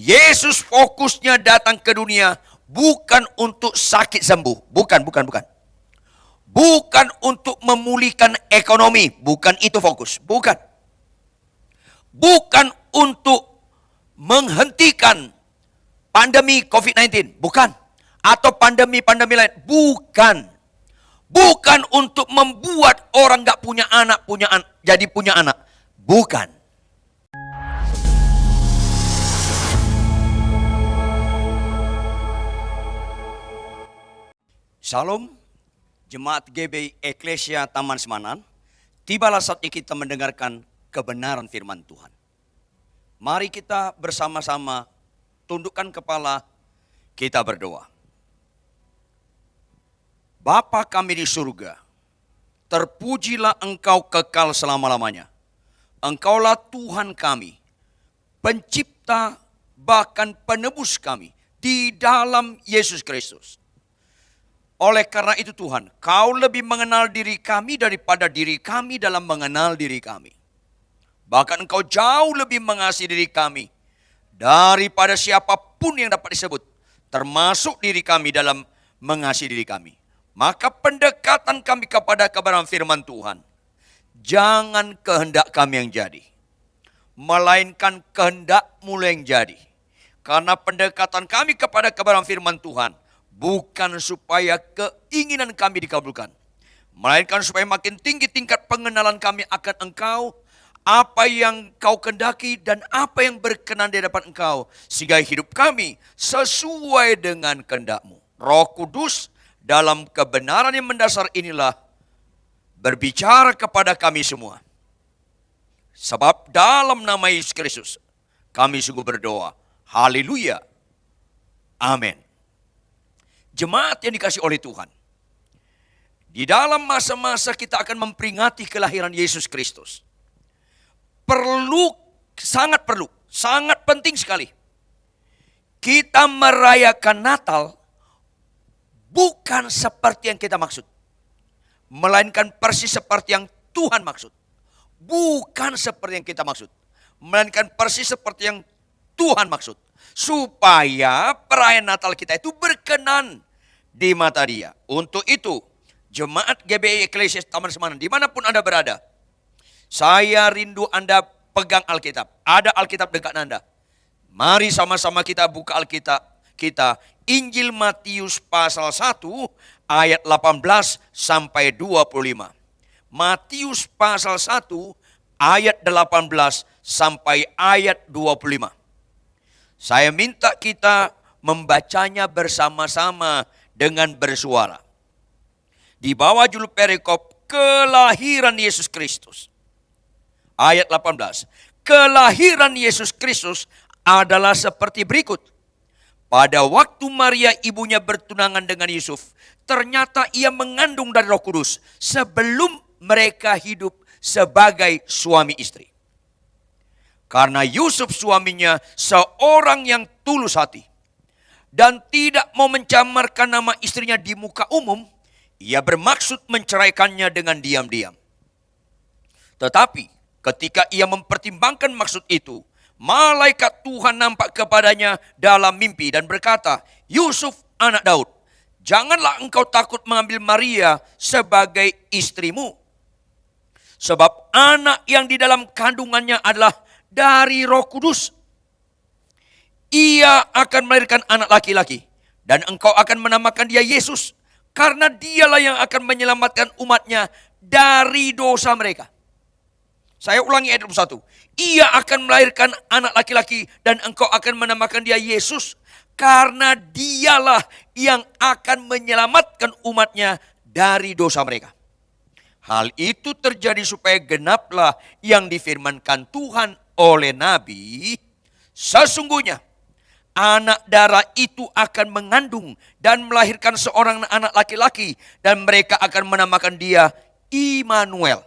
Yesus fokusnya datang ke dunia bukan untuk sakit sembuh. Bukan. Bukan untuk memulihkan ekonomi. Bukan itu fokus. Bukan. Bukan untuk menghentikan pandemi COVID-19. Bukan. Atau pandemi-pandemi lain. Bukan. Bukan untuk membuat orang gak punya anak, jadi punya anak. Bukan. Salam, Jemaat GBI Eklesia Taman Semanan. Tibalah saatnya kita mendengarkan kebenaran firman Tuhan. Mari kita bersama-sama tundukkan kepala, kita berdoa. Bapa kami di surga, terpujilah Engkau kekal selama-lamanya. Engkaulah Tuhan kami, pencipta bahkan penebus kami di dalam Yesus Kristus. Oleh karena itu Tuhan, Kau lebih mengenal diri kami daripada diri kami dalam mengenal diri kami. Bahkan Engkau jauh lebih mengasihi diri kami daripada siapapun yang dapat disebut, termasuk diri kami dalam mengasihi diri kami. Maka pendekatan kami kepada kebenaran firman Tuhan, jangan kehendak kami yang jadi, melainkan kehendak-Mu yang jadi. Karena pendekatan kami kepada kebenaran firman Tuhan bukan supaya keinginan kami dikabulkan, melainkan supaya makin tinggi tingkat pengenalan kami akan Engkau, apa yang Kau kehendaki dan apa yang berkenan di hadapan Engkau, sehingga hidup kami sesuai dengan kehendak-Mu. Roh Kudus dalam kebenaran yang mendasar inilah berbicara kepada kami semua. Sebab dalam nama Yesus Kristus kami sungguh berdoa. Haleluya. Amin. Jemaat yang dikasihi oleh Tuhan, di dalam masa-masa kita akan memperingati kelahiran Yesus Kristus, sangat penting sekali kita merayakan Natal bukan seperti yang kita maksud, melainkan persis seperti yang Tuhan maksud. Bukan seperti yang kita maksud, melainkan persis seperti yang Tuhan maksud. Supaya perayaan Natal kita itu berkenan di mata Dia. Untuk itu, Jemaat GBI Eklesia Taman Semanan, dimanapun Anda berada, saya rindu Anda pegang Alkitab. Ada Alkitab dekat Anda. Mari sama-sama kita buka Alkitab kita. Injil Matius pasal 1 ayat 18 sampai 25. Matius pasal 1 ayat 18 sampai ayat 25. Saya minta kita membacanya bersama-sama dengan bersuara. Di bawah judul perikop kelahiran Yesus Kristus. Ayat 18. Kelahiran Yesus Kristus adalah seperti berikut. Pada waktu Maria ibunya bertunangan dengan Yusuf, ternyata ia mengandung dari Roh Kudus sebelum mereka hidup sebagai suami istri. Karena Yusuf suaminya seorang yang tulus hati dan tidak mau mencamarkan nama istrinya di muka umum, ia bermaksud menceraikannya dengan diam-diam. Tetapi ketika ia mempertimbangkan maksud itu, malaikat Tuhan nampak kepadanya dalam mimpi dan berkata, Yusuf anak Daud, janganlah engkau takut mengambil Maria sebagai istrimu. Sebab anak yang di dalam kandungannya adalah dari Roh Kudus. Ia akan melahirkan anak laki-laki dan engkau akan menamakan dia Yesus, karena dialah yang akan menyelamatkan umatnya dari dosa mereka. Saya ulangi ayat 21. Ia akan melahirkan anak laki-laki dan engkau akan menamakan dia Yesus, karena dialah yang akan menyelamatkan umatnya dari dosa mereka. Hal itu terjadi supaya genaplah yang difirmankan Tuhan oleh Nabi, sesungguhnya anak darah itu akan mengandung dan melahirkan seorang anak laki-laki dan mereka akan menamakan dia Immanuel,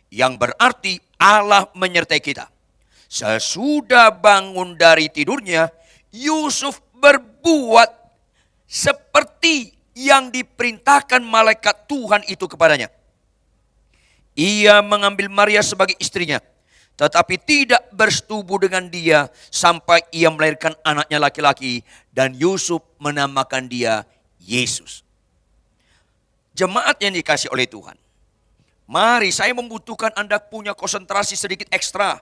yang berarti Allah menyertai kita. Sesudah bangun dari tidurnya, Yusuf berbuat seperti yang diperintahkan malaikat Tuhan itu kepadanya. Ia mengambil Maria sebagai istrinya, tetapi tidak bersetubuh dengan dia sampai ia melahirkan anaknya laki-laki dan Yusuf menamakan dia Yesus. Jemaat yang dikasih oleh Tuhan, mari saya membutuhkan Anda punya konsentrasi sedikit ekstra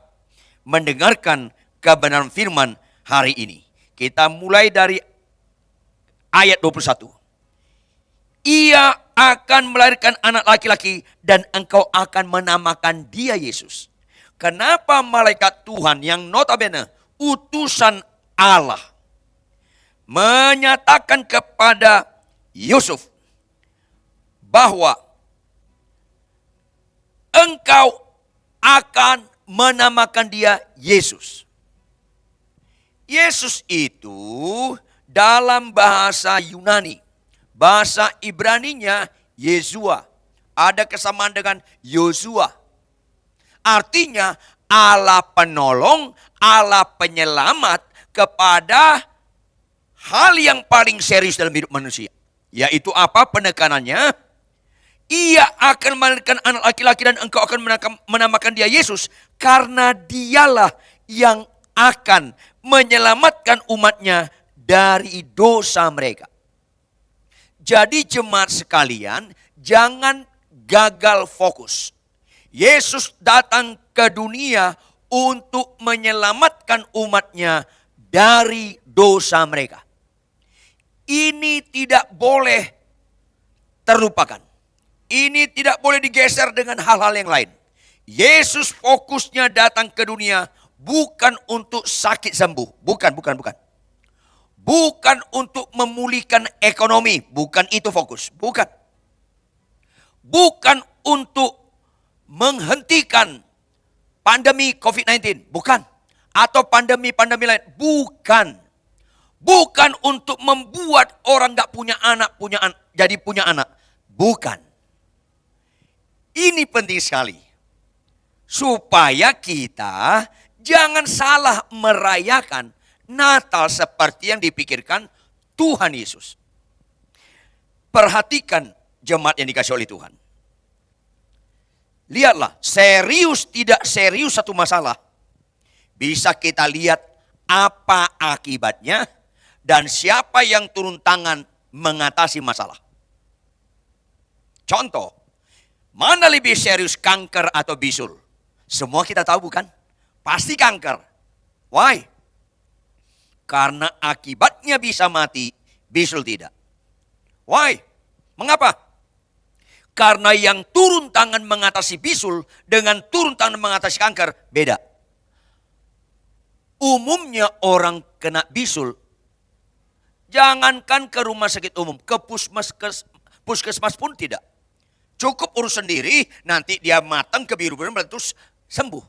mendengarkan kebenaran firman hari ini. Kita mulai dari ayat 21. Ia akan melahirkan anak laki-laki dan engkau akan menamakan dia Yesus. Kenapa malaikat Tuhan yang notabene utusan Allah menyatakan kepada Yusuf bahwa engkau akan menamakan dia Yesus. Yesus itu dalam bahasa Yunani, bahasa Ibraninya Yeshua, ada kesamaan dengan Yosua. Artinya Allah penolong, Allah penyelamat kepada hal yang paling serius dalam hidup manusia. Yaitu apa penekanannya? Ia akan melahirkan anak laki-laki dan engkau akan menamakan dia Yesus. Karena dialah yang akan menyelamatkan umatnya dari dosa mereka. Jadi jemaat sekalian, jangan gagal fokus. Yesus datang ke dunia untuk menyelamatkan umatnya dari dosa mereka. Ini tidak boleh terlupakan. Ini tidak boleh digeser dengan hal-hal yang lain. Yesus fokusnya datang ke dunia bukan untuk sakit sembuh. Bukan. Bukan untuk memulihkan ekonomi. Bukan itu fokus. Bukan untuk menghentikan pandemi COVID-19. Bukan. Atau pandemi-pandemi lain. Bukan untuk membuat orang gak punya anak, jadi punya anak. Bukan. Ini penting sekali. Supaya kita jangan salah merayakan Natal seperti yang dipikirkan Tuhan Yesus. Perhatikan jemaat yang dikasih oleh Tuhan. Lihatlah, serius tidak serius satu masalah. Bisa kita lihat apa akibatnya dan siapa yang turun tangan mengatasi masalah. Contoh, mana lebih serius, kanker atau bisul? Semua kita tahu bukan? Pasti kanker. Why? Karena akibatnya bisa mati, bisul tidak. Why? Mengapa? Karena yang turun tangan mengatasi bisul dengan turun tangan mengatasi kanker beda. Umumnya orang kena bisul, jangankan ke rumah sakit umum, ke puskesmas pun tidak. Cukup urus sendiri, nanti dia matang ke biru-biru meletus sembuh.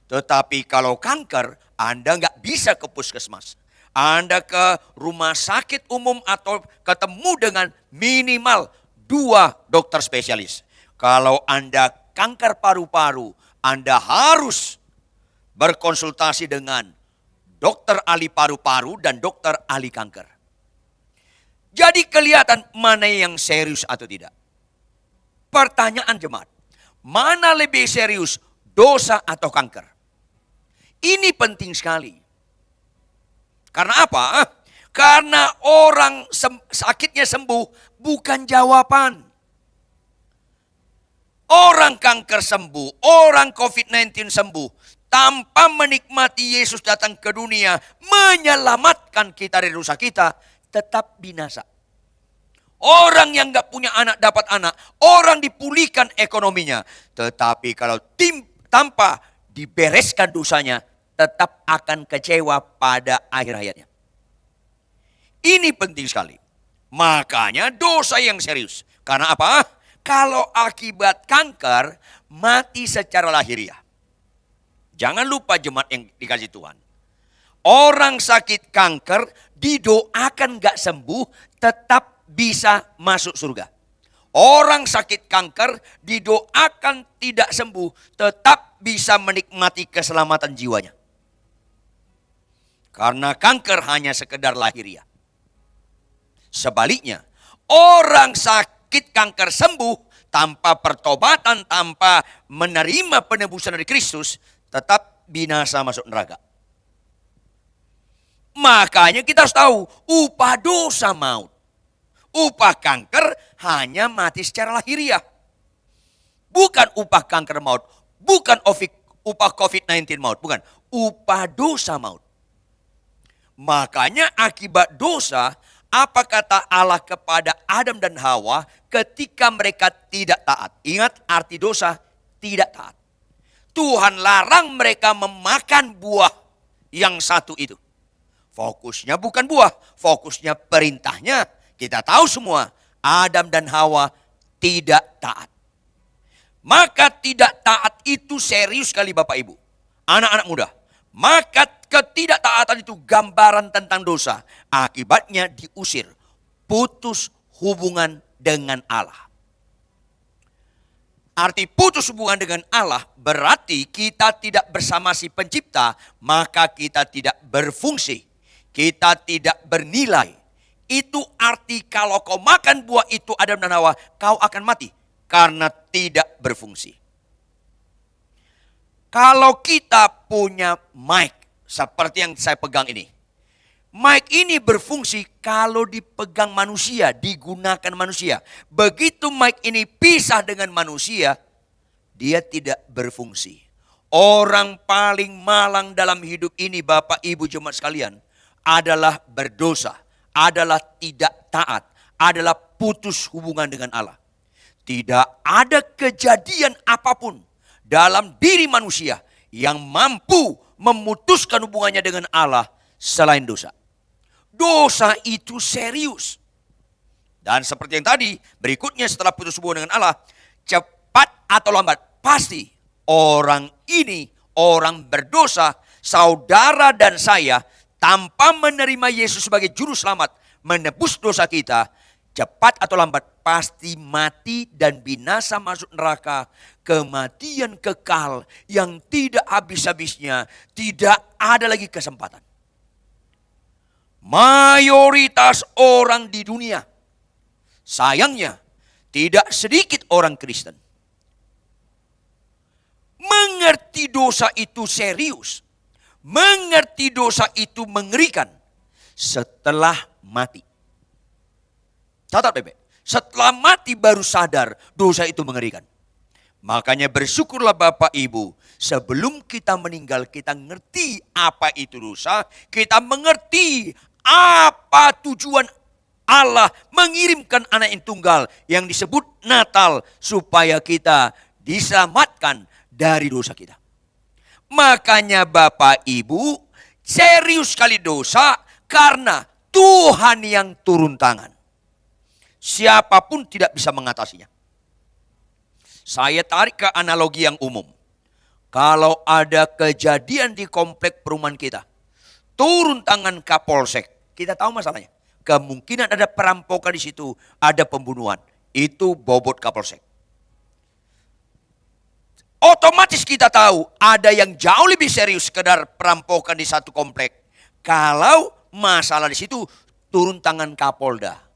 Tetapi kalau kanker, Anda nggak bisa ke puskesmas. Anda ke rumah sakit umum atau ketemu dengan minimal 2 dokter spesialis. Kalau Anda kanker paru-paru, Anda harus berkonsultasi dengan dokter ahli paru-paru dan dokter ahli kanker. Jadi kelihatan mana yang serius atau tidak. Pertanyaan jemaat, mana lebih serius, dosa atau kanker? Ini penting sekali. Karena apa? Karena orang sakitnya sembuh bukan jawaban. Orang kanker sembuh, orang COVID-19 sembuh. Tanpa menikmati Yesus datang ke dunia, menyelamatkan kita dari dosa kita, tetap binasa. Orang yang gak punya anak dapat anak, orang dipulihkan ekonominya. Tetapi kalau tanpa dibereskan dosanya, tetap akan kecewa pada akhir hayatnya. Ini penting sekali. Makanya dosa yang serius. Karena apa? Kalau akibat kanker, mati secara lahiriah. Jangan lupa jemaat yang dikasih Tuhan. Orang sakit kanker didoakan gak sembuh, tetap bisa masuk surga. Orang sakit kanker didoakan tidak sembuh, tetap bisa menikmati keselamatan jiwanya. Karena kanker hanya sekedar lahiriah. Sebaliknya, orang sakit kanker sembuh tanpa pertobatan, tanpa menerima penebusan dari Kristus, tetap binasa masuk neraka. Makanya kita harus tahu, upah dosa maut. Upah kanker hanya mati secara lahiriah. Bukan upah kanker maut, bukan upah COVID-19 maut, bukan. Upah dosa maut. Makanya akibat dosa, apa kata Allah kepada Adam dan Hawa ketika mereka tidak taat? Ingat arti dosa, tidak taat. Tuhan larang mereka memakan buah yang satu itu. Fokusnya bukan buah, fokusnya perintahnya. Kita tahu semua, Adam dan Hawa tidak taat. Maka tidak taat itu serius sekali Bapak Ibu. Anak-anak muda. Maka ketidaktaatan itu gambaran tentang dosa. Akibatnya diusir. Putus hubungan dengan Allah. Arti putus hubungan dengan Allah berarti kita tidak bersama si pencipta. Maka kita tidak berfungsi. Kita tidak bernilai. Itu arti kalau kau makan buah itu Adam dan Hawa, kau akan mati. Karena tidak berfungsi. Kalau kita punya mic seperti yang saya pegang ini. Mic ini berfungsi kalau dipegang manusia, digunakan manusia. Begitu mic ini pisah dengan manusia, dia tidak berfungsi. Orang paling malang dalam hidup ini Bapak Ibu jemaat sekalian adalah berdosa, adalah tidak taat, adalah putus hubungan dengan Allah. Tidak ada kejadian apapun dalam diri manusia yang mampu memutuskan hubungannya dengan Allah selain dosa. Dosa itu serius. Dan seperti yang tadi, berikutnya setelah putus hubungan dengan Allah, cepat atau lambat, pasti orang ini, orang berdosa, saudara dan saya, tanpa menerima Yesus sebagai juru selamat, menebus dosa kita, cepat atau lambat pasti mati dan binasa masuk neraka. Kematian kekal yang tidak habis-habisnya. Tidak ada lagi kesempatan. Mayoritas orang di dunia, sayangnya tidak sedikit orang Kristen, mengerti dosa itu serius. Mengerti dosa itu mengerikan setelah mati. Catat Bebe, setelah mati baru sadar dosa itu mengerikan. Makanya bersyukurlah Bapak Ibu, sebelum kita meninggal kita ngerti apa itu dosa, kita mengerti apa tujuan Allah mengirimkan anak yang tunggal yang disebut Natal supaya kita diselamatkan dari dosa kita. Makanya Bapak Ibu serius sekali dosa karena Tuhan yang turun tangan. Siapapun tidak bisa mengatasinya. Saya tarik ke analogi yang umum. Kalau ada kejadian di komplek perumahan kita, turun tangan Kapolsek, kita tahu masalahnya. Kemungkinan ada perampokan di situ, ada pembunuhan. Itu bobot Kapolsek. Otomatis kita tahu ada yang jauh lebih serius sekedar perampokan di satu komplek. Kalau masalah di situ turun tangan Kapolda.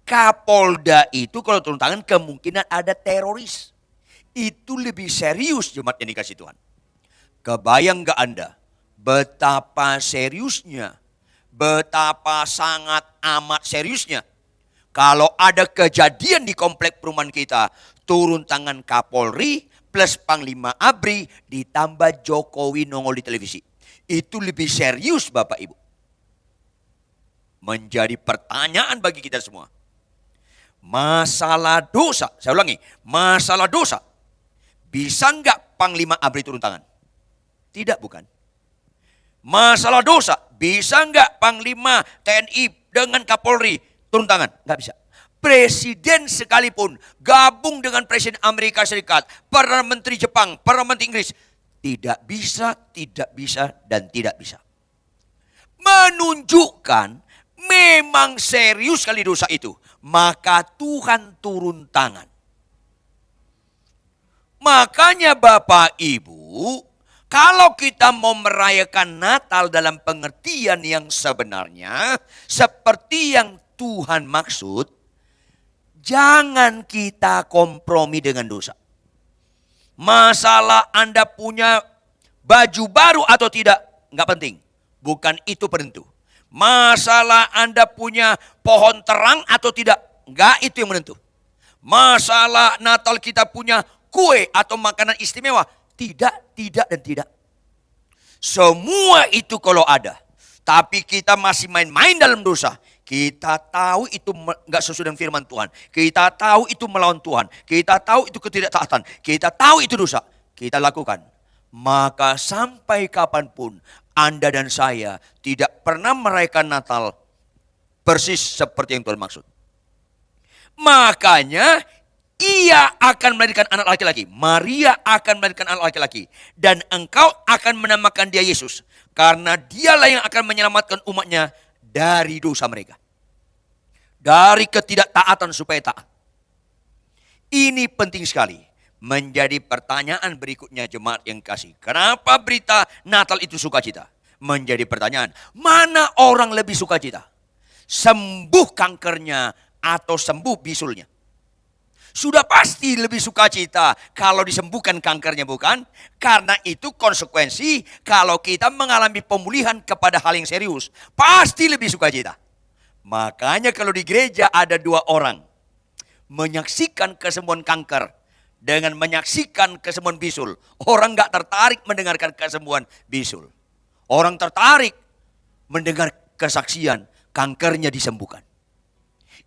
Kapolda itu kalau turun tangan kemungkinan ada teroris. Itu lebih serius jemaat yang dikasih Tuhan. Kebayang gak Anda betapa seriusnya, betapa sangat amat seriusnya. Kalau ada kejadian di komplek perumahan kita, turun tangan Kapolri plus Panglima ABRI ditambah Jokowi nongol di televisi. Itu lebih serius Bapak Ibu. Menjadi pertanyaan bagi kita semua. Masalah dosa, saya ulangi, masalah dosa. Bisa enggak Panglima ABRI turun tangan? Tidak, bukan. Masalah dosa, bisa enggak Panglima TNI dengan Kapolri turun tangan? Enggak bisa. Presiden sekalipun gabung dengan Presiden Amerika Serikat, Perdana Menteri Jepang, Perdana Menteri Inggris. Tidak bisa, dan tidak bisa. Menunjukkan memang serius sekali dosa itu. Maka Tuhan turun tangan. Makanya Bapak Ibu, kalau kita mau merayakan Natal dalam pengertian yang sebenarnya, seperti yang Tuhan maksud, Jangan kita kompromi dengan dosa. Masalah Anda punya baju baru atau tidak, nggak penting. Bukan itu penentu. Masalah Anda punya pohon terang atau tidak, nggak itu yang menentu. Masalah Natal kita punya kue atau makanan istimewa, tidak, dan tidak. Semua itu kalau ada, tapi kita masih main-main dalam dosa. Kita tahu itu nggak sesuai dengan firman Tuhan. Kita tahu itu melawan Tuhan. Kita tahu itu ketidaktaatan. Kita tahu itu dosa. Kita lakukan. Maka sampai kapanpun Anda dan saya tidak pernah merayakan Natal persis seperti yang Tuhan maksud. Makanya ia akan melahirkan anak laki-laki. Maria akan melahirkan anak laki-laki. Dan engkau akan menamakan dia Yesus. Karena dialah yang akan menyelamatkan umatnya dari dosa mereka. Dari ketidaktaatan supaya taat. Ini penting sekali. Menjadi pertanyaan berikutnya jemaat yang kasih. Kenapa berita Natal itu sukacita? Menjadi pertanyaan. Mana orang lebih sukacita? Sembuh kankernya atau sembuh bisulnya? Sudah pasti lebih sukacita kalau disembuhkan kankernya, bukan? Karena itu konsekuensi kalau kita mengalami pemulihan kepada hal yang serius. Pasti lebih sukacita. Makanya kalau di gereja ada 2 orang menyaksikan kesembuhan kanker dengan menyaksikan kesembuhan bisul. Orang gak tertarik mendengarkan kesembuhan bisul. Orang tertarik mendengar kesaksian kankernya disembuhkan.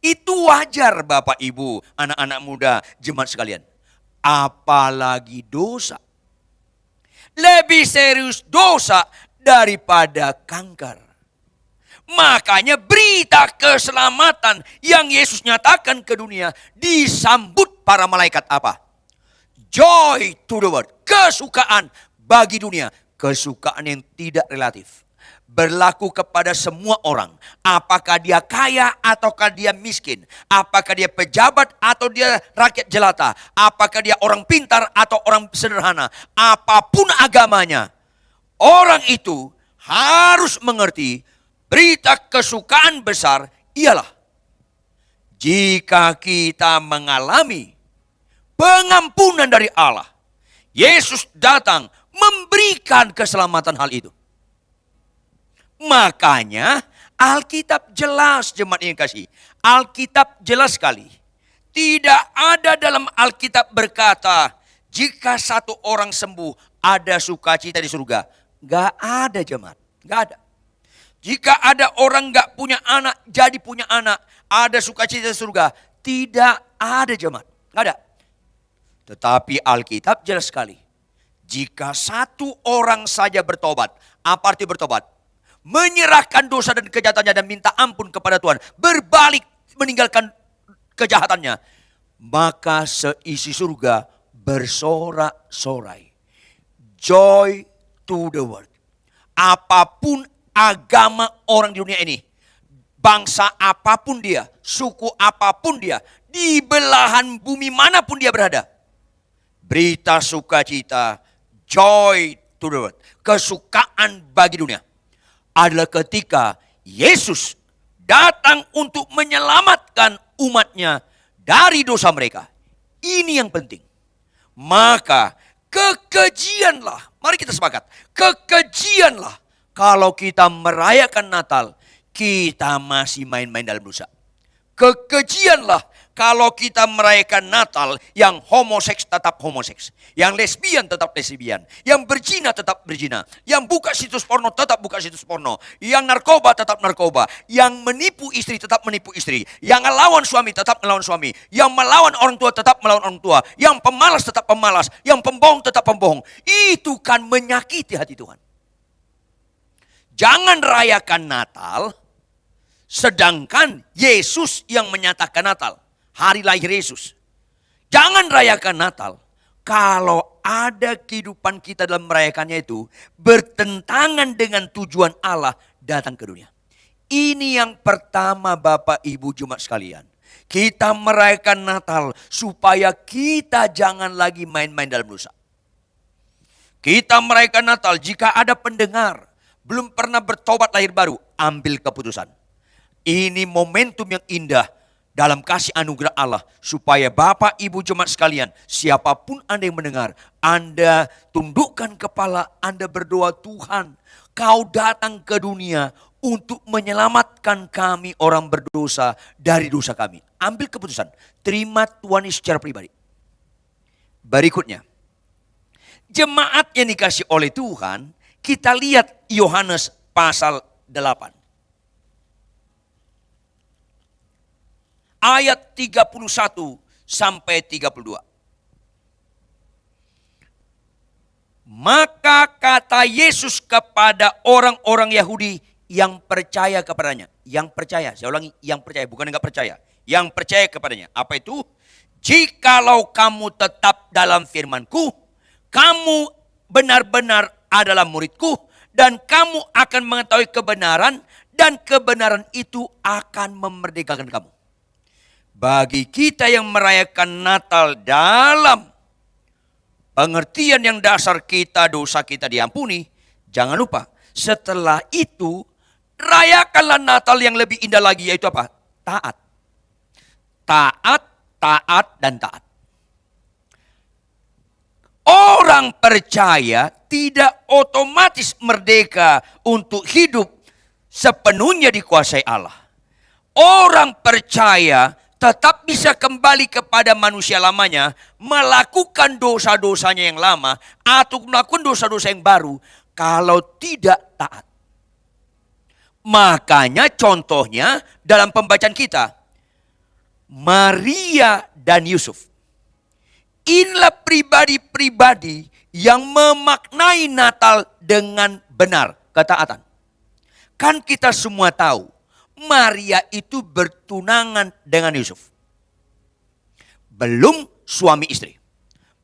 Itu wajar Bapak Ibu, anak-anak muda, jemaat sekalian. Apalagi dosa. Lebih serius dosa daripada kanker. Makanya berita keselamatan yang Yesus nyatakan ke dunia disambut para malaikat apa? Joy to the world. Kesukaan bagi dunia. Kesukaan yang tidak relatif. Berlaku kepada semua orang. Apakah dia kaya ataukah dia miskin. Apakah dia pejabat atau dia rakyat jelata. Apakah dia orang pintar atau orang sederhana. Apapun agamanya. Orang itu harus mengerti berita kesukaan besar ialah jika kita mengalami pengampunan dari Allah. Yesus datang memberikan keselamatan hal itu. Makanya Alkitab jelas, jemaat yang kasih. Alkitab jelas sekali. Tidak ada dalam Alkitab berkata, jika satu orang sembuh, ada sukacita di surga. Gak ada jemaat, gak ada. Jika ada orang gak punya anak, jadi punya anak, ada sukacita di surga. Tidak ada jemaat, gak ada. Tetapi Alkitab jelas sekali. Jika satu orang saja bertobat, apa arti bertobat? Menyerahkan dosa dan kejahatannya dan minta ampun kepada Tuhan. Berbalik meninggalkan kejahatannya. Maka seisi surga bersorak-sorai. Joy to the world. Apapun agama orang di dunia ini. Bangsa apapun dia. Suku apapun dia. Di belahan bumi manapun dia berada. Berita sukacita. Joy to the world. Kesukaan bagi dunia. Adalah ketika Yesus datang untuk menyelamatkan umatnya dari dosa mereka. Ini yang penting. Maka kekejianlah, mari kita sepakat, kekejianlah kalau kita merayakan Natal, kita masih main-main dalam dosa. Kekejianlah kalau kita merayakan Natal, yang homoseks tetap homoseks. Yang lesbian tetap lesbian. Yang berzina tetap berzina. Yang buka situs porno tetap buka situs porno. Yang narkoba tetap narkoba. Yang menipu istri tetap menipu istri. Yang melawan suami tetap melawan suami. Yang melawan orang tua tetap melawan orang tua. Yang pemalas tetap pemalas. Yang pembohong tetap pembohong. Itu kan menyakiti hati Tuhan. Jangan rayakan Natal, sedangkan Yesus yang menyatakan Natal. Hari lahir Yesus. Jangan rayakan Natal kalau ada kehidupan kita dalam merayakannya itu bertentangan dengan tujuan Allah datang ke dunia. Ini yang pertama Bapak Ibu jemaat sekalian. Kita merayakan Natal supaya kita jangan lagi main-main dalam dosa. Kita merayakan Natal jika ada pendengar belum pernah bertobat lahir baru, ambil keputusan. Ini momentum yang indah. dalam kasih anugerah Allah, supaya Bapak Ibu jemaat sekalian, siapapun Anda yang mendengar, Anda tundukkan kepala, Anda berdoa, Tuhan, Kau datang ke dunia untuk menyelamatkan kami orang berdosa dari dosa kami. Ambil keputusan, terima Tuhan Yesus secara pribadi. Berikutnya, jemaat yang dikasih oleh Tuhan, kita lihat Yohanes pasal 8. Ayat 31 sampai 32. Maka kata Yesus kepada orang-orang Yahudi yang percaya kepadanya. Yang percaya, saya ulangi, yang percaya, bukan yang enggak percaya. Yang percaya kepadanya. Apa itu? Jikalau kamu tetap dalam firman-Ku, kamu benar-benar adalah murid-Ku, dan kamu akan mengetahui kebenaran, dan kebenaran itu akan memerdekakan kamu. Bagi kita yang merayakan Natal dalam pengertian yang dasar kita, dosa kita diampuni, jangan lupa, setelah itu, rayakanlah Natal yang lebih indah lagi, yaitu apa? Taat. Taat, taat, dan taat. Orang percaya tidak otomatis merdeka untuk hidup sepenuhnya dikuasai Allah. Orang percaya tetap bisa kembali kepada manusia lamanya, melakukan dosa-dosanya yang lama, atau melakukan dosa-dosa yang baru, kalau tidak taat. Makanya contohnya dalam pembacaan kita, Maria dan Yusuf. Inilah pribadi-pribadi yang memaknai Natal dengan benar, ketaatan. Kan kita semua tahu, Maria itu bertunangan dengan Yusuf. Belum suami istri.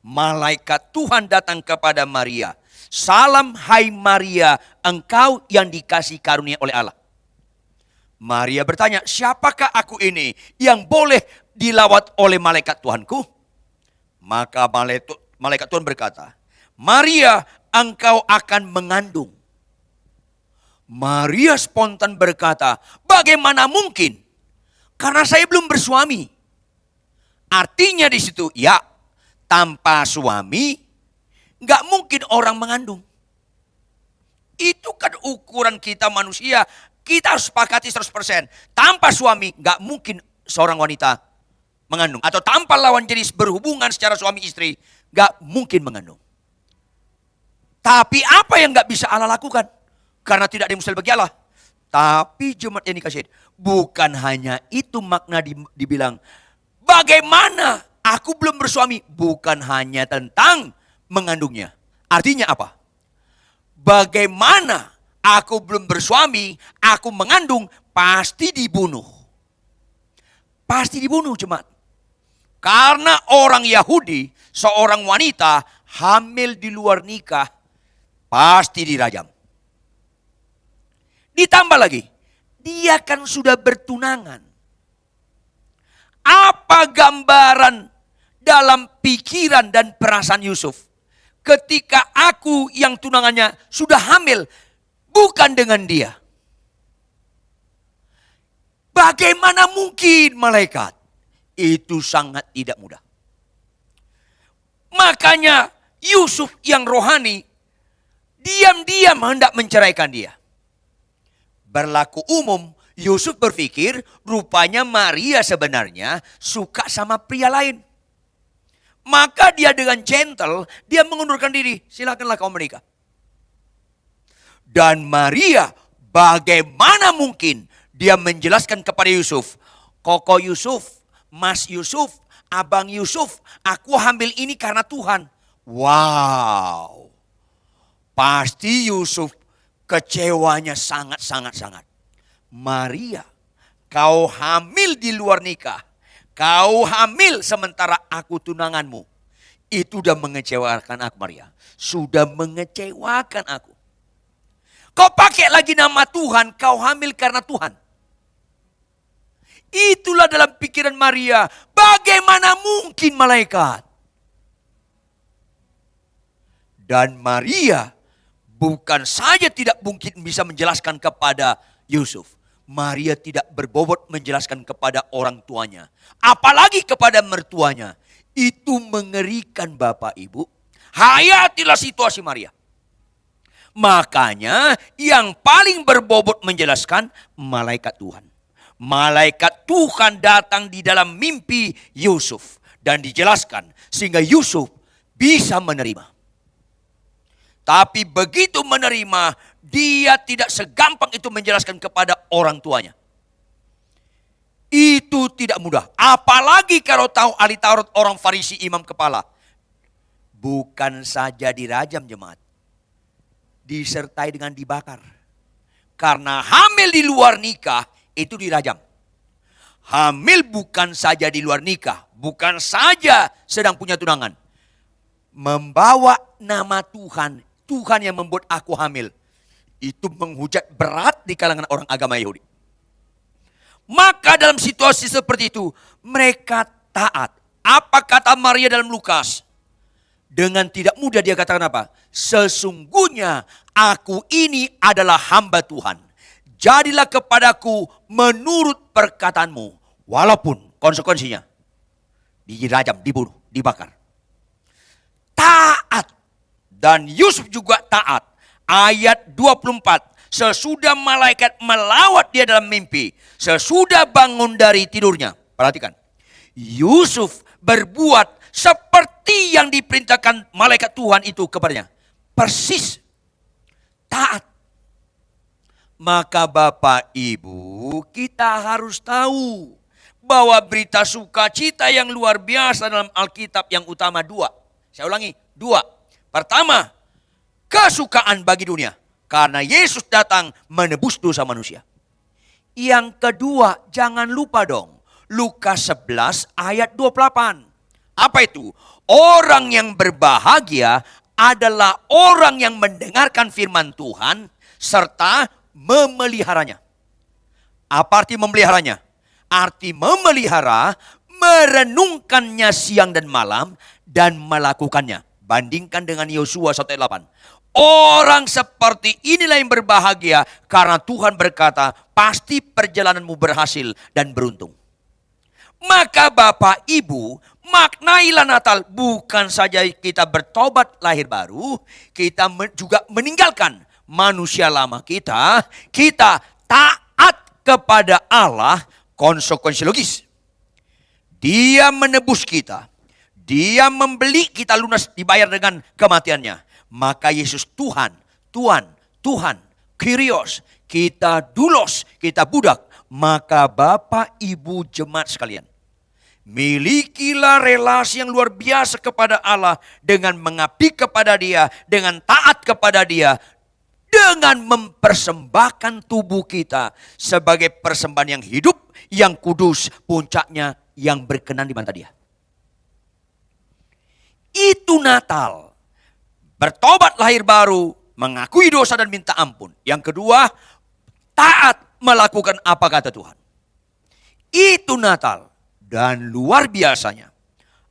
Malaikat Tuhan datang kepada Maria. Salam hai Maria, engkau yang dikasih karunia oleh Allah. Maria bertanya, siapakah aku ini yang boleh dilawat oleh malaikat Tuhanku? Maka malaikat Tuhan berkata, Maria, engkau akan mengandung. Maria spontan berkata, bagaimana mungkin? Karena saya belum bersuami. Artinya di situ, ya, tanpa suami, nggak mungkin orang mengandung. Itu kan ukuran kita manusia. Kita harus sepakati 100%. Tanpa suami, nggak mungkin seorang wanita mengandung. Atau tanpa lawan jenis berhubungan secara suami istri, nggak mungkin mengandung. Tapi apa yang nggak bisa Allah lakukan? Karena tidak ada yang mustahil bagi Allah. Tapi jemaat yang dikasihi, bukan hanya itu makna dibilang, bagaimana aku belum bersuami? Bukan hanya tentang mengandungnya. Artinya apa? Bagaimana aku belum bersuami, aku mengandung, pasti dibunuh. Pasti dibunuh jemaat. Karena orang Yahudi, seorang wanita hamil di luar nikah, pasti dirajam. Ditambah lagi, dia kan sudah bertunangan. Apa gambaran dalam pikiran dan perasaan Yusuf? Ketika aku yang tunangannya sudah hamil, bukan dengan dia. Bagaimana mungkin malaikat? Itu sangat tidak mudah. Makanya Yusuf yang rohani, diam-diam hendak menceraikan dia. Berlaku umum, Yusuf berpikir rupanya Maria sebenarnya suka sama pria lain. Maka dia dengan gentle, dia mengundurkan diri. Silakanlah kau menikah. Dan Maria, bagaimana mungkin dia menjelaskan kepada Yusuf, Koko Yusuf, Mas Yusuf, Abang Yusuf, aku hamil ini karena Tuhan. Wow. Pasti Yusuf kecewanya sangat. Maria, kau hamil di luar nikah. Kau hamil sementara aku tunanganmu. Itu sudah mengecewakan aku, Maria. Sudah mengecewakan aku. Kau pakai lagi nama Tuhan, kau hamil karena Tuhan. Itulah dalam pikiran Maria. Bagaimana mungkin malaikat? Dan Maria bukan saja tidak mungkin bisa menjelaskan kepada Yusuf. Maria tidak berbobot menjelaskan kepada orang tuanya, apalagi kepada mertuanya. Itu mengerikan Bapak Ibu. Hayatilah situasi Maria. Makanya yang paling berbobot menjelaskan malaikat Tuhan. Malaikat Tuhan datang di dalam mimpi Yusuf dan dijelaskan sehingga Yusuf bisa menerima. Tapi begitu menerima, dia tidak segampang itu menjelaskan kepada orang tuanya. Itu tidak mudah. Apalagi kalau tahu ahli Taurat orang Farisi imam kepala. Bukan saja dirajam jemaat. Disertai dengan dibakar. Karena hamil di luar nikah itu dirajam. Hamil bukan saja di luar nikah. Bukan saja sedang punya tunangan. Membawa nama Tuhan. Tuhan yang membuat aku hamil. Itu menghujat berat di kalangan orang agama Yahudi. Maka dalam situasi seperti itu, mereka taat. Apa kata Maria dalam Lukas? Dengan tidak mudah dia katakan apa? Sesungguhnya aku ini adalah hamba Tuhan. Jadilah kepadaku menurut perkataanmu. Walaupun konsekuensinya dirajam, dibunuh, dibakar. Taat. Dan Yusuf juga taat. Ayat 24. Sesudah malaikat melawat dia dalam mimpi. Sesudah bangun dari tidurnya. Perhatikan. Yusuf berbuat seperti yang diperintahkan malaikat Tuhan itu kepadanya. Persis. Taat. Maka Bapak Ibu, kita harus tahu bahwa berita sukacita yang luar biasa dalam Alkitab yang utama dua. Saya ulangi, dua. Pertama, kesukaan bagi dunia. Karena Yesus datang menebus dosa manusia. Yang kedua, jangan lupa dong. Lukas 11 ayat 28. Apa itu? Orang yang berbahagia adalah orang yang mendengarkan firman Tuhan serta memeliharanya. Apa arti memeliharanya? Arti memelihara, merenungkannya siang dan malam dan melakukannya. Bandingkan dengan Yosua 1:8. Orang seperti inilah yang berbahagia karena Tuhan berkata, pasti perjalananmu berhasil dan beruntung. Maka Bapak Ibu, maknailah Natal bukan saja kita bertobat lahir baru, kita juga meninggalkan manusia lama kita, kita taat kepada Allah, konsekuensi logis. Dia menebus kita. Dia membeli kita lunas dibayar dengan kematiannya. Maka Yesus Tuhan, Kyrios, kita dulos, kita budak. Maka Bapak Ibu jemaat sekalian, milikilah relasi yang luar biasa kepada Allah dengan mengabdi kepada Dia, dengan taat kepada Dia, dengan mempersembahkan tubuh kita sebagai persembahan yang hidup, yang kudus, puncaknya yang berkenan di mata Dia. Itu Natal. Bertobat lahir baru, mengakui dosa dan minta ampun. Yang kedua, taat melakukan apa kata Tuhan. Itu Natal. Dan luar biasanya,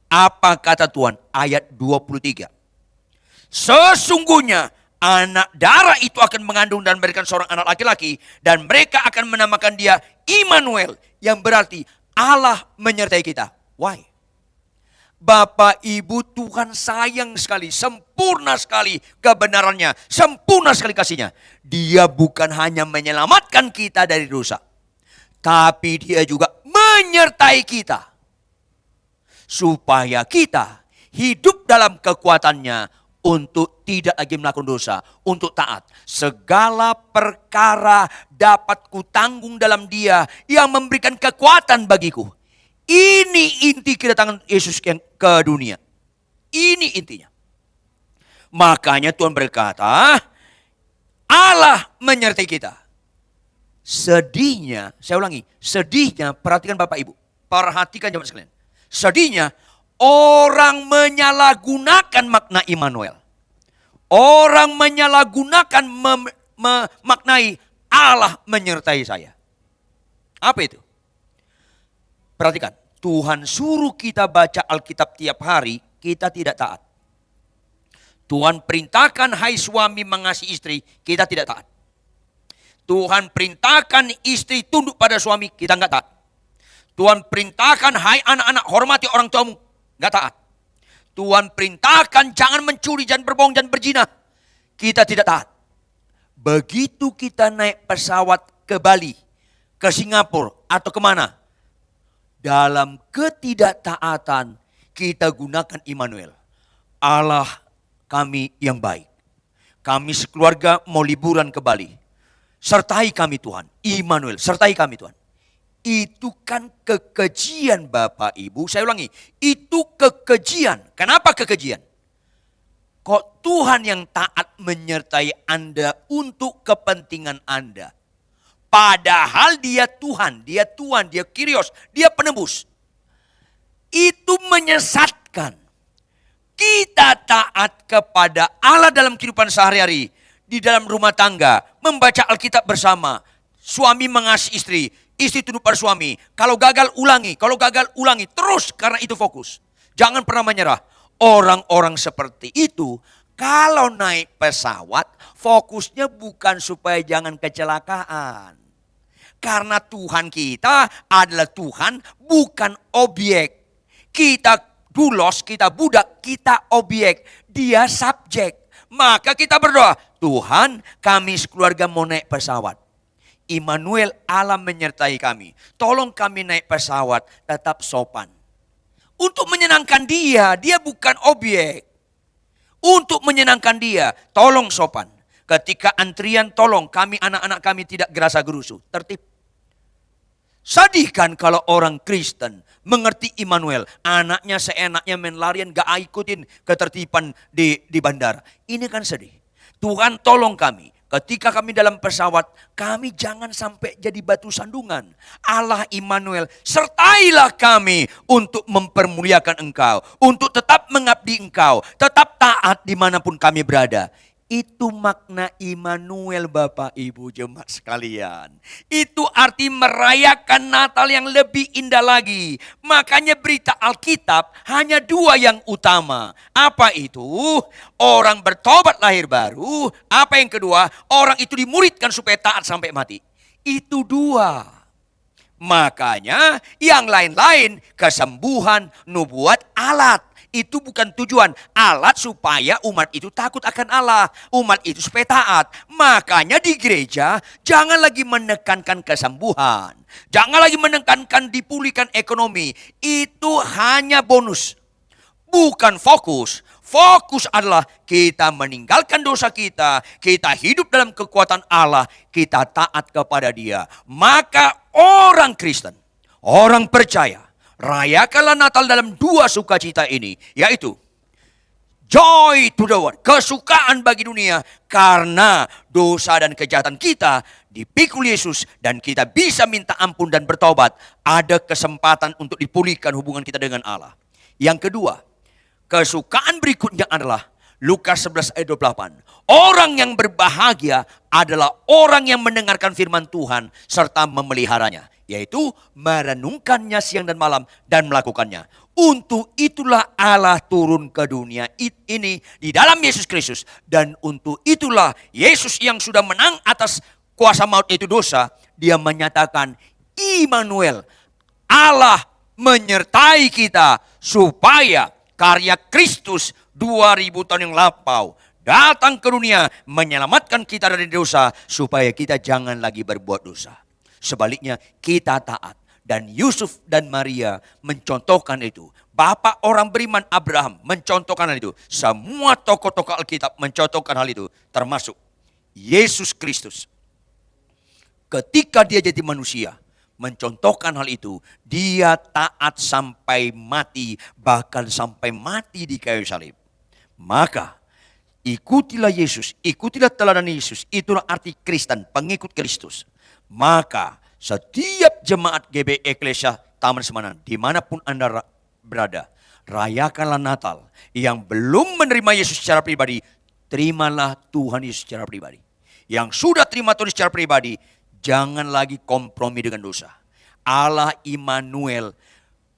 apa kata Tuhan? Ayat 23. Sesungguhnya anak darah itu akan mengandung dan memberikan seorang anak laki-laki. Dan mereka akan menamakan dia Immanuel. Yang berarti Allah menyertai kita. Why? Bapak Ibu, Tuhan sayang sekali, sempurna sekali kebenarannya, sempurna sekali kasihnya. Dia bukan hanya menyelamatkan kita dari dosa, tapi Dia juga menyertai kita. Supaya kita hidup dalam kekuatannya untuk tidak lagi melakukan dosa, untuk taat. Segala perkara dapat kutanggung dalam Dia yang memberikan kekuatan bagiku. Ini inti kedatangan Yesus yang ke dunia. Ini intinya. Makanya Tuhan berkata, Allah menyertai kita. Sedihnya, saya ulangi, sedihnya, perhatikan Bapak Ibu. Perhatikan jemaat sekalian. Sedihnya, orang menyalahgunakan makna Immanuel. Orang menyalahgunakan memaknai Allah menyertai saya. Apa itu? Perhatikan, Tuhan suruh kita baca Alkitab tiap hari, kita tidak taat. Tuhan perintahkan hai suami mengasihi istri, kita tidak taat. Tuhan perintahkan istri tunduk pada suami, kita nggak taat. Tuhan perintahkan, hai anak-anak hormati orang tuamu, nggak taat. Tuhan perintahkan jangan mencuri, jangan berbohong, jangan berzina, kita tidak taat. Begitu kita naik pesawat ke Bali, ke Singapura atau kemana, dalam ketidaktaatan kita gunakan Immanuel, Allah kami yang baik. Kami sekeluarga mau liburan ke Bali, sertai kami Tuhan, Immanuel, sertai kami Tuhan. Itu kan kekejian Bapak Ibu, saya ulangi, itu kekejian. Kenapa kekejian? Kok Tuhan yang taat menyertai Anda untuk kepentingan Anda? Padahal dia Tuhan, dia Kyrios, dia penebus. Itu menyesatkan. Kita taat kepada Allah dalam kehidupan sehari-hari, di dalam rumah tangga, membaca Alkitab bersama, suami mengasihi istri, istri tunduk pada suami. Kalau gagal ulangi, terus karena itu fokus. Jangan pernah menyerah. Orang-orang seperti itu, kalau naik pesawat, fokusnya bukan supaya jangan kecelakaan. Karena Tuhan kita adalah Tuhan, bukan objek. Kita dulos, kita budak, kita objek. Dia subjek. Maka kita berdoa, Tuhan kami sekeluarga mau naik pesawat. Immanuel, Allah menyertai kami. Tolong kami naik pesawat tetap sopan. Untuk menyenangkan dia bukan objek. Untuk menyenangkan dia, tolong sopan. Ketika antrian tolong kami, anak-anak kami tidak gerasa gerusu, tertib. Sedih kan kalau orang Kristen mengerti Immanuel, anaknya seenaknya main larian, gak ikutin ketertiban di bandara. Ini kan sedih. Tuhan tolong kami. Ketika kami dalam pesawat, kami jangan sampai jadi batu sandungan. Allah Immanuel, sertailah kami untuk mempermuliakan Engkau. Untuk tetap mengabdi Engkau. Tetap taat dimanapun kami berada. Itu makna Immanuel Bapak Ibu jemaat sekalian. Itu arti merayakan Natal yang lebih indah lagi. Makanya berita Alkitab hanya dua yang utama. Apa itu? Orang bertobat lahir baru. Apa yang kedua? Orang itu dimuridkan supaya taat sampai mati. Itu dua. Makanya yang lain-lain, kesembuhan, nubuat, alat. Itu bukan tujuan. Alat supaya umat itu takut akan Allah. Umat itu supaya taat. Makanya di gereja jangan lagi menekankan kesembuhan. Jangan lagi menekankan dipulihkan ekonomi. Itu hanya bonus. Bukan fokus. Fokus adalah kita meninggalkan dosa kita. Kita hidup dalam kekuatan Allah. Kita taat kepada Dia. Maka orang Kristen, orang percaya, rayakanlah Natal dalam dua sukacita ini, yaitu joy to the world, kesukaan bagi dunia, karena dosa dan kejahatan kita dipikul Yesus dan kita bisa minta ampun dan bertobat. Ada kesempatan untuk dipulihkan hubungan kita dengan Allah. Yang kedua, kesukaan berikutnya adalah Lukas 11 ayat 28. Orang yang berbahagia adalah orang yang mendengarkan firman Tuhan serta memeliharanya, yaitu merenungkannya siang dan malam dan melakukannya. Untuk itulah Allah turun ke dunia ini di dalam Yesus Kristus. Dan untuk itulah Yesus yang sudah menang atas kuasa maut itu dosa, dia menyatakan Immanuel, Allah menyertai kita supaya karya Kristus 2000 tahun yang lampau datang ke dunia menyelamatkan kita dari dosa supaya kita jangan lagi berbuat dosa. Sebaliknya kita taat. Dan Yusuf dan Maria mencontohkan itu. Bapak orang beriman Abraham mencontohkan hal itu. Semua tokoh-tokoh Alkitab mencontohkan hal itu. Termasuk Yesus Kristus. Ketika dia jadi manusia, mencontohkan hal itu. Dia taat sampai mati. Bahkan sampai mati di kayu salib. Maka ikutilah Yesus. Ikutilah teladan Yesus. Itulah arti Kristen, pengikut Kristus. Maka setiap jemaat GB Eklesia Taman Semanan, dimanapun Anda berada, rayakanlah Natal. Yang belum menerima Yesus secara pribadi, terimalah Tuhan Yesus secara pribadi. Yang sudah terima Tuhan secara pribadi, jangan lagi kompromi dengan dosa. Allah Immanuel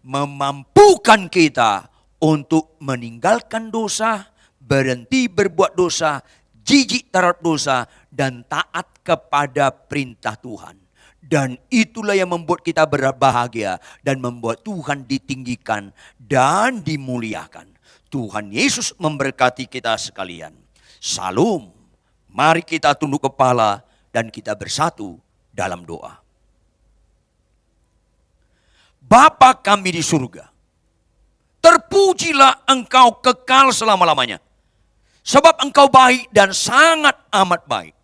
memampukan kita untuk meninggalkan dosa, berhenti berbuat dosa, jijik terhadap dosa, dan taat kepada perintah Tuhan. Dan itulah yang membuat kita berbahagia dan membuat Tuhan ditinggikan dan dimuliakan. Tuhan Yesus memberkati kita sekalian. Salam. Mari kita tunduk kepala dan kita bersatu dalam doa. Bapa kami di surga, terpujilah Engkau kekal selama-lamanya. Sebab Engkau baik dan sangat amat baik.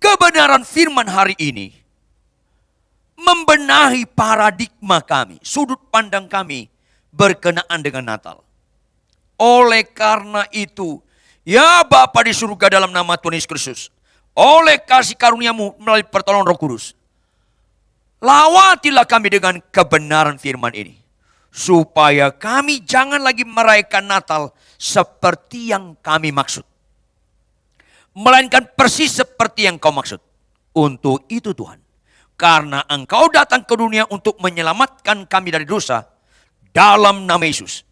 Kebenaran firman hari ini membenahi paradigma kami, sudut pandang kami berkenaan dengan Natal. Oleh karena itu, ya Bapa di surga, dalam nama Tuhan Yesus Kristus, oleh kasih karunia-Mu melalui pertolongan Roh Kudus, lawatilah kami dengan kebenaran firman ini, supaya kami jangan lagi merayakan Natal seperti yang kami maksud, melainkan persis seperti yang Kau maksud. Untuk itu Tuhan, karena Engkau datang ke dunia untuk menyelamatkan kami dari dosa, dalam nama Yesus,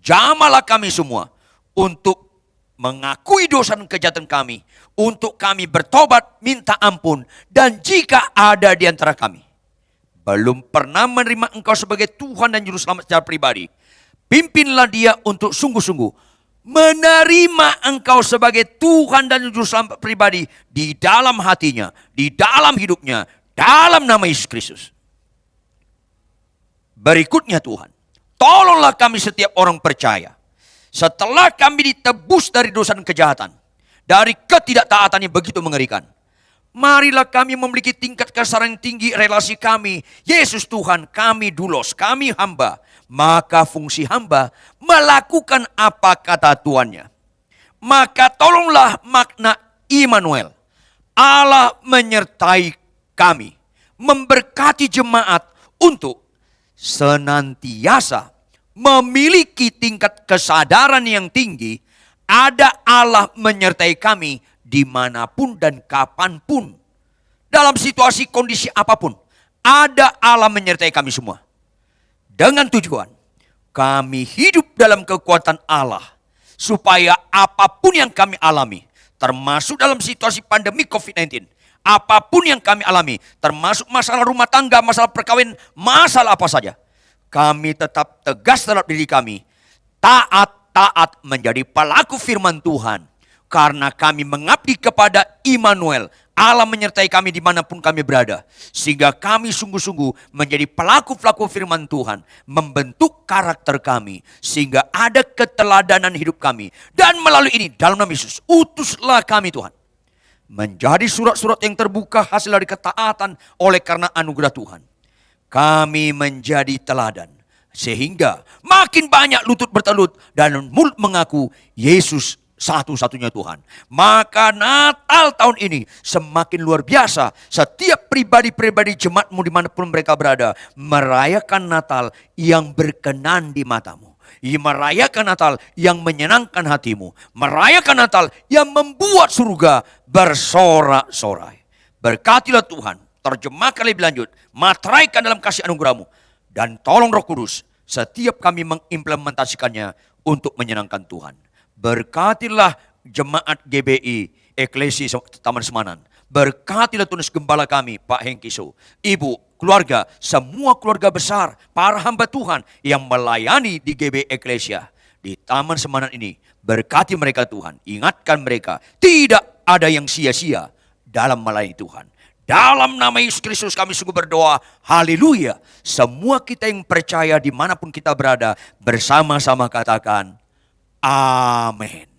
jamahlah kami semua untuk mengakui dosa dan kejahatan kami, untuk kami bertobat, minta ampun, dan jika ada di antara kami belum pernah menerima Engkau sebagai Tuhan dan Juru Selamat secara pribadi, pimpinlah dia untuk sungguh-sungguh menerima Engkau sebagai Tuhan dan Juru Selamat pribadi di dalam hatinya, di dalam hidupnya, dalam nama Yesus Kristus. Berikutnya Tuhan, tolonglah kami setiap orang percaya, setelah kami ditebus dari dosa dan kejahatan, dari ketidaktaatan yang begitu mengerikan, marilah kami memiliki tingkat kesabaran yang tinggi relasi kami. Yesus Tuhan, kami dulos, kami hamba. Maka fungsi hamba melakukan apa kata tuannya. Maka tolonglah makna Immanuel, Allah menyertai kami, memberkati jemaat untuk senantiasa memiliki tingkat kesadaran yang tinggi. Ada Allah menyertai kami dimanapun dan kapanpun, dalam situasi kondisi apapun, ada Allah menyertai kami semua. Dengan tujuan kami hidup dalam kekuatan Allah, supaya apapun yang kami alami, termasuk dalam situasi pandemi COVID-19, apapun yang kami alami, termasuk masalah rumah tangga, masalah perkawinan, masalah apa saja, kami tetap tegas terhadap diri kami, taat menjadi pelaku firman Tuhan. Karena kami mengabdi kepada Immanuel, Allah menyertai kami dimanapun kami berada. Sehingga kami sungguh-sungguh menjadi pelaku-pelaku firman Tuhan, membentuk karakter kami, sehingga ada keteladanan hidup kami. Dan melalui ini, dalam nama Yesus, utuslah kami Tuhan, menjadi surat-surat yang terbuka hasil dari ketaatan oleh karena anugerah Tuhan. Kami menjadi teladan, sehingga makin banyak lutut bertelut dan mulut mengaku Yesus satu-satunya Tuhan. Maka Natal tahun ini semakin luar biasa. Setiap pribadi-pribadi jemaatmu dimanapun mereka berada, merayakan Natal yang berkenan di matamu. Merayakan Natal yang menyenangkan hatimu. Merayakan Natal yang membuat surga bersorak-sorai. Berkatilah Tuhan, terjemahkan lebih lanjut, materaikan dalam kasih anugerah-Mu, dan tolong Roh Kudus setiap kami mengimplementasikannya untuk menyenangkan Tuhan. Berkatilah jemaat GBI Eklesi Taman Semanan. Berkatilah tunas gembala kami Pak Hengkiso, ibu, keluarga, semua keluarga besar, para hamba Tuhan yang melayani di GBI Eklesia di Taman Semanan ini. Berkati mereka Tuhan, ingatkan mereka tidak ada yang sia-sia dalam melayani Tuhan. Dalam nama Yesus Kristus kami sungguh berdoa, haleluya. Semua kita yang percaya dimanapun kita berada, bersama-sama katakan, amin.